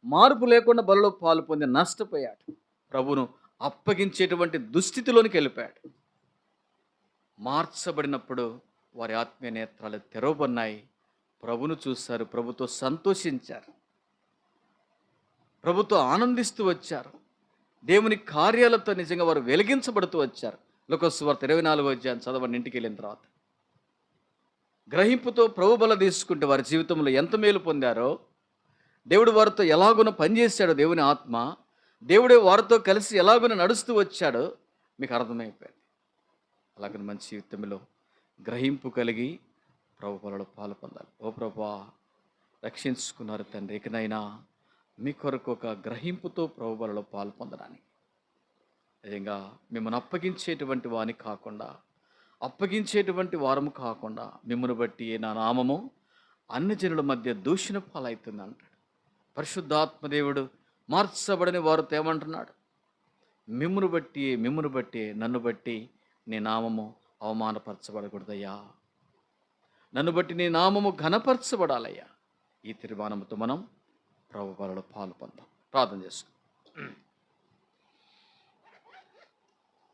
మార్పు లేకుండా బలిలో పాలు పొంది నష్టపోయాడు. ప్రభువును అప్పగించేటువంటి దుస్థితిలోనికి వెళ్ళిపోయాడు. మార్చబడినప్పుడు వారి ఆత్మీయ నేత్రాలు తెరవబడినాయి. ప్రభువును చూశారు, ప్రభుతో సంతోషించారు, ప్రభుతో ఆనందిస్తూ వచ్చారు. దేవుని కార్యాలతో నిజంగా వారు వెలిగించబడుతూ వచ్చారు. లూకా సువార్త 24వ అధ్యాయం చదవండి ఇంటికి వెళ్ళిన తర్వాత. గ్రహింపుతో ప్రభు బల తీసుకుంటే వారి జీవితంలో ఎంత మేలు పొందారో, దేవుడు వారితో ఎలాగున పనిచేశాడో, దేవుని ఆత్మ దేవుడే వారితో కలిసి ఎలాగున నడుస్తూ వచ్చాడో మీకు అర్థమైపోయింది. అలాగని మంచి జీవితంలో గ్రహింపు కలిగి ప్రభు బలలో పాలు పొందాలి. ఓ ప్రభువా, రక్షించుకున్నారు తండ్రి, ఇకనైనా మీ కొరకు ఒక గ్రహింపుతో ప్రభు బలలో పాలు పొందడానికి నిజంగా మిమ్మల్ని అప్పగించేటువంటి వాని కాకుండా, అప్పగించేటువంటి వారము కాకుండా, మిమ్మల్ని బట్టి నా నామము అన్ని జనుల మధ్య దూషణ పాలవుతుంది అంటాడు. పరిశుద్ధాత్మదేవుడు మార్చబడని వారితో ఏమంటున్నాడు? మిమ్మును బట్టి నన్ను బట్టి నీ నామము అవమానపరచబడకూడదయ్యా, నన్ను బట్టి నీ నామము ఘనపరచబడాలయ్యా. ఈ తీర్మానంతో మనం ప్రభు బలలో పాలు పొందాం. ప్రార్థన చేసుకుందాం.